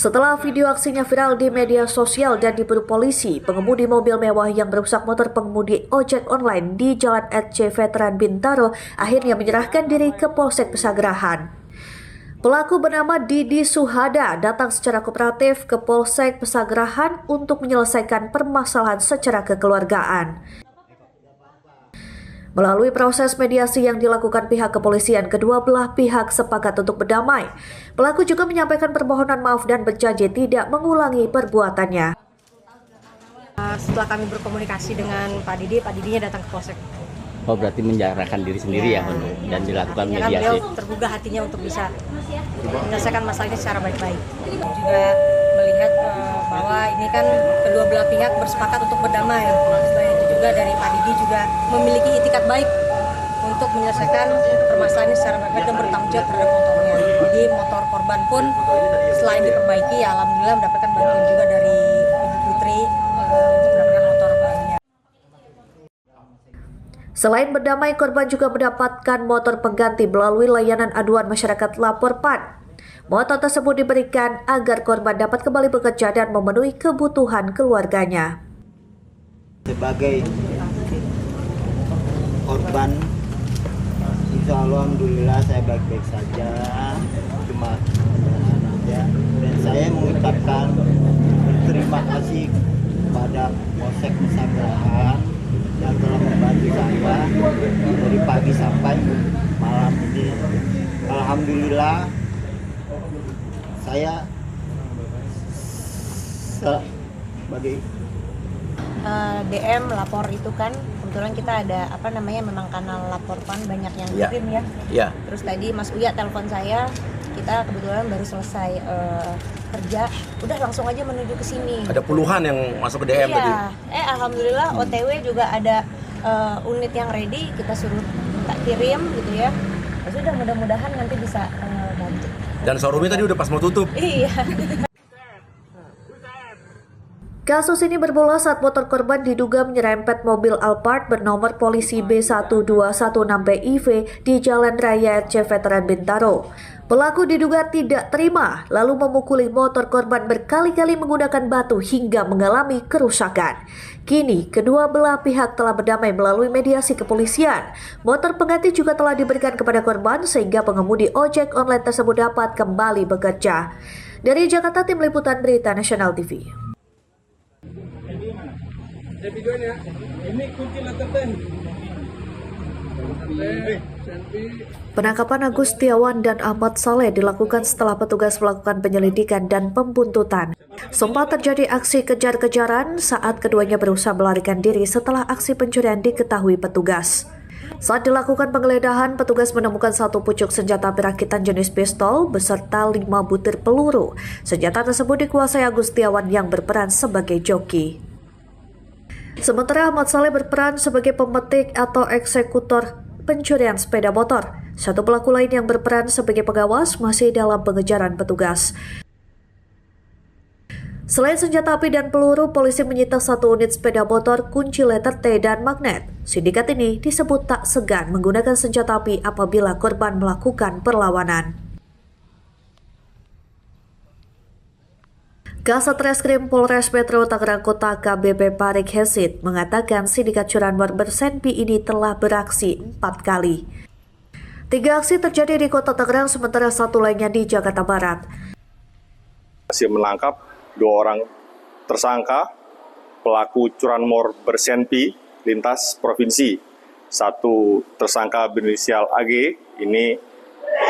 Setelah video aksinya viral di media sosial dan diburu polisi, pengemudi mobil mewah yang merusak motor pengemudi ojek online di Jalan RC Veteran Bintaro akhirnya menyerahkan diri ke Polsek Pesanggerahan. Pelaku bernama Didi Suhada datang secara kooperatif ke Polsek Pesanggerahan untuk menyelesaikan permasalahan secara kekeluargaan. Melalui proses mediasi yang dilakukan pihak kepolisian, kedua belah pihak sepakat untuk berdamai. Pelaku juga menyampaikan permohonan maaf dan berjanji tidak mengulangi perbuatannya. Setelah kami berkomunikasi dengan Pak Didinya datang ke Polsek. Oh, berarti menjarahkan diri sendiri ya dan dilakukan mediasi. mediasi. Beliau tergugah hatinya untuk bisa menyelesaikan masalah ini secara baik-baik. Juga melihat bahwa ini kan kedua belah pihak bersepakat untuk berdamai. Selain itu juga dari Pak Didi juga memiliki itikat baik untuk menyelesaikan permasalahan ini secara baik dan bertanggung jawab terhadap motornya. Jadi motor korban pun selain diperbaiki, ya alhamdulillah mendapatkan bantuan juga dari Ibu Putri untuk mendapatkan motor barunya. Selain berdamai, korban juga mendapatkan motor pengganti melalui layanan aduan masyarakat Lapor PAN. Motor tersebut diberikan agar korban dapat kembali bekerja dan memenuhi kebutuhan keluarganya. Sebagai korban, insya Allah, alhamdulillah saya baik-baik saja, cuma aja. Dan saya mengucapkan berterima kasih kepada Polsek Pesanggerahan yang telah membantu saya dari pagi sampai malam ini. Alhamdulillah saya sebagai DM lapor itu kan kebetulan kita ada memang kanal lapor PAN banyak yang kirim ya. Terus tadi Mas Uya telepon saya, kita kebetulan baru selesai kerja, udah langsung aja menuju ke sini. Ada puluhan yang masuk ke DM tadi. Alhamdulillah OTW juga ada unit yang ready, kita suruh minta kirim gitu ya. Sudah mudah-mudahan nanti bisa bantu. Dan showroomnya tadi udah pas mau tutup. Iya. Kasus ini bermula saat motor korban diduga menyerempet mobil Alphard bernomor polisi B1216BIV di Jalan Raya RC Veteran Bintaro. Pelaku diduga tidak terima, lalu memukuli motor korban berkali-kali menggunakan batu hingga mengalami kerusakan. Kini, kedua belah pihak telah berdamai melalui mediasi kepolisian. Motor pengganti juga telah diberikan kepada korban sehingga pengemudi ojek online tersebut dapat kembali bekerja. Dari Jakarta, Tim Liputan Berita Nasional TV. Penangkapan Agus Setiawan dan Ahmad Saleh dilakukan setelah petugas melakukan penyelidikan dan pembuntutan. Sempat terjadi aksi kejar-kejaran saat keduanya berusaha melarikan diri setelah aksi pencurian diketahui petugas. Saat dilakukan penggeledahan, petugas menemukan satu pucuk senjata api rakitan jenis pistol beserta 5 butir peluru. Senjata tersebut dikuasai Agus Setiawan yang berperan sebagai joki. Sementara Ahmad Saleh berperan sebagai pemetik atau eksekutor pencurian sepeda motor. Satu pelaku lain yang berperan sebagai pengawas masih dalam pengejaran petugas. Selain senjata api dan peluru, polisi menyita satu unit sepeda motor, kunci letter T dan magnet. Sindikat ini disebut tak segan menggunakan senjata api apabila korban melakukan perlawanan. Kasat Reskrim Polres Metro Tangerang Kota KBP Parik Hesit mengatakan sindikat curanmor bersenpi ini telah beraksi 4 kali. 3 aksi terjadi di Kota Tangerang sementara satu lainnya di Jakarta Barat. Masih menangkap 2 orang tersangka pelaku curanmor bersenpi lintas provinsi. Satu tersangka berinisial AG ini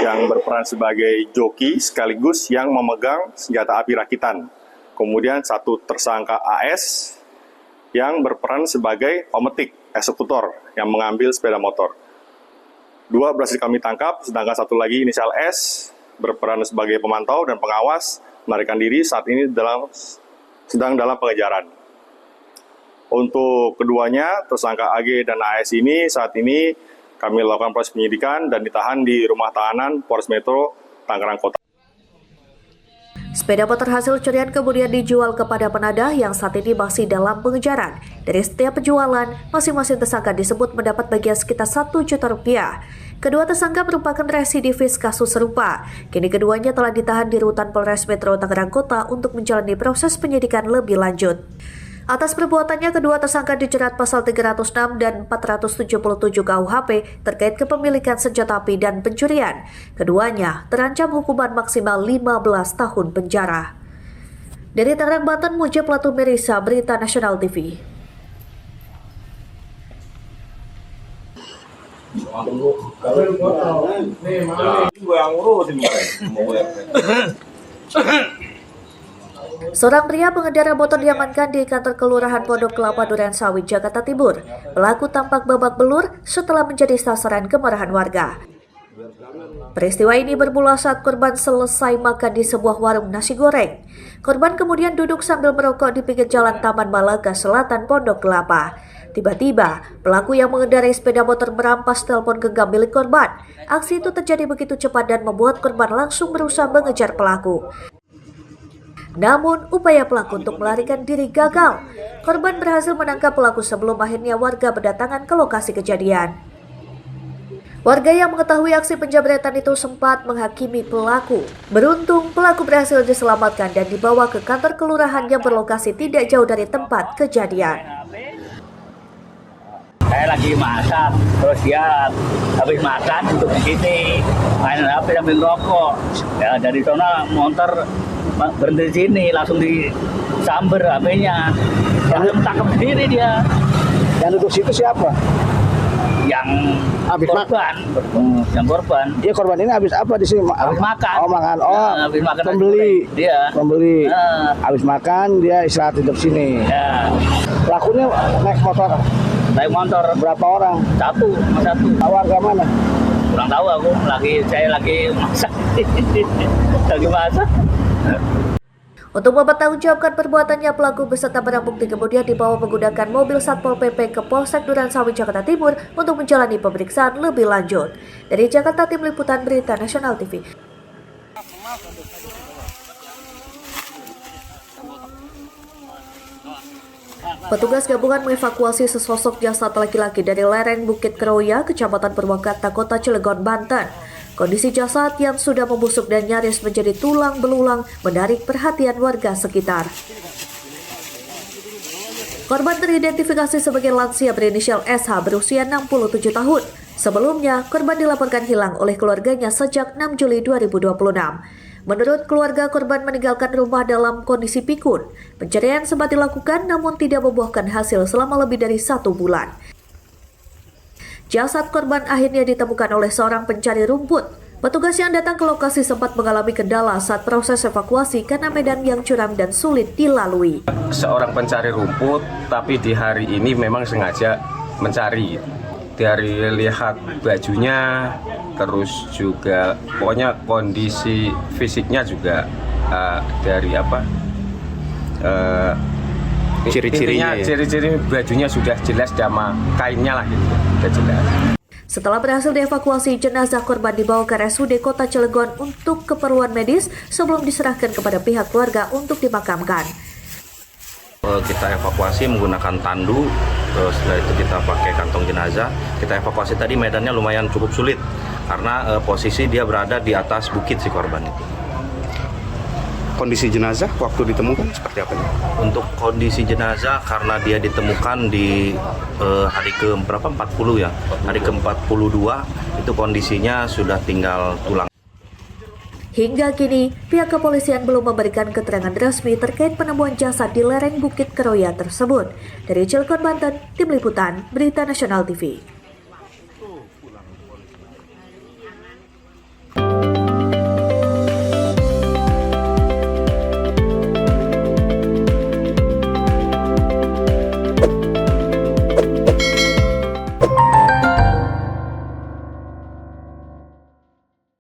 yang berperan sebagai joki sekaligus yang memegang senjata api rakitan. Kemudian satu tersangka AS yang berperan sebagai pemetik, eksekutor yang mengambil sepeda motor. 2 berhasil kami tangkap, sedangkan satu lagi inisial S berperan sebagai pemantau dan pengawas melarikan diri saat ini sedang dalam pengejaran. Untuk keduanya, tersangka AG dan AS ini saat ini kami lakukan proses penyidikan dan ditahan di rumah tahanan Polres Metro Tangerang Kota. Sepeda motor hasil curian kemudian dijual kepada penadah yang saat ini masih dalam pengejaran. Dari setiap penjualan, masing-masing tersangka disebut mendapat bagian sekitar Rp1 juta. Kedua tersangka merupakan residivis kasus serupa. Kini keduanya telah ditahan di rutan Polres Metro Tangerang Kota untuk menjalani proses penyidikan lebih lanjut. Atas perbuatannya, kedua tersangka dijerat pasal 306 dan 477 KUHP terkait kepemilikan senjata api dan pencurian. Keduanya terancam hukuman maksimal 15 tahun penjara. Dari Tangerang, Banten, Muja Platu Merisa, Berita Nasional TV. Seorang pria pengendara motor diamankan di kantor Kelurahan Pondok Kelapa, Durensawit, Jakarta Timur. Pelaku tampak babak belur setelah menjadi sasaran kemarahan warga. Peristiwa ini bermula saat korban selesai makan di sebuah warung nasi goreng. Korban kemudian duduk sambil merokok di pinggir jalan Taman Malaga Selatan, Pondok Kelapa. Tiba-tiba, pelaku yang mengendarai sepeda motor merampas telepon genggam milik korban. Aksi itu terjadi begitu cepat dan membuat korban langsung berusaha mengejar pelaku. Namun, upaya pelaku untuk melarikan diri gagal. Korban berhasil menangkap pelaku sebelum akhirnya warga berdatangan ke lokasi kejadian. Warga yang mengetahui aksi penjamretan itu sempat menghakimi pelaku. Beruntung, pelaku berhasil diselamatkan dan dibawa ke kantor kelurahan yang berlokasi tidak jauh dari tempat kejadian. Saya lagi masak, terus dia habis makan duduk di sini, main HP sambil rokok. Ya dari sana motor berhenti di sini, langsung disamber HP-nya. Langsung tangkap sendiri dia. Yang duduk situ siapa? Yang Habis korban, yang korban. Dia korban ini habis apa di sini? Habis makan. Oh, makan. Oh, Nah, habis makan pembeli. Dia. Pembeli. Nah. Habis makan dia istirahat duduk sini. Ya, Pelakunya naik motor. naik motor Berapa orang? satu. Warga mana? Kurang tahu aku. Saya lagi masak. Lagi masak. Untuk mempertanggungjawabkan perbuatannya, pelaku beserta barang bukti kemudian dibawa menggunakan mobil Satpol PP ke Polsek Durensawit, Jakarta Timur untuk menjalani pemeriksaan lebih lanjut. Dari Jakarta, Tim Liputan Berita Nasional TV. Petugas gabungan mengevakuasi sesosok jasad laki-laki dari lereng Bukit Keroya, Kecamatan Purwakarta, Kota Cilegon, Banten. Kondisi jasad yang sudah membusuk dan nyaris menjadi tulang belulang menarik perhatian warga sekitar. Korban teridentifikasi sebagai lansia berinisial SH berusia 67 tahun. Sebelumnya, korban dilaporkan hilang oleh keluarganya sejak 6 Juli 2026. Menurut keluarga, korban meninggalkan rumah dalam kondisi pikun. Pencarian sempat dilakukan namun tidak membuahkan hasil selama lebih dari 1 bulan. Jasad korban akhirnya ditemukan oleh seorang pencari rumput. Petugas yang datang ke lokasi sempat mengalami kendala saat proses evakuasi karena medan yang curam dan sulit dilalui. Seorang pencari rumput, tapi di hari ini memang sengaja mencari. Dari lihat bajunya, terus juga pokoknya kondisi fisiknya juga dari apa? Ciri-cirinya, ciri-ciri bajunya sudah jelas, sama kainnya lah gitu, sudah jelas. Setelah berhasil dievakuasi, jenazah korban dibawa ke RSUD Kota Cilegon untuk keperluan medis sebelum diserahkan kepada pihak keluarga untuk dimakamkan. Kita evakuasi menggunakan tandu, terus setelah itu kita pakai kantong jenazah. Kita evakuasi tadi medannya lumayan cukup sulit karena posisi dia berada di atas bukit si korban itu. Kondisi jenazah waktu ditemukan seperti apa nih? Untuk kondisi jenazah karena dia ditemukan di hari ke-40 ya, hari ke-42 itu kondisinya sudah tinggal tulang. Hingga kini, pihak kepolisian belum memberikan keterangan resmi terkait penemuan jasad di lereng Bukit Keroya tersebut. Dari Cilegon, Banten, Tim Liputan Berita Nasional TV.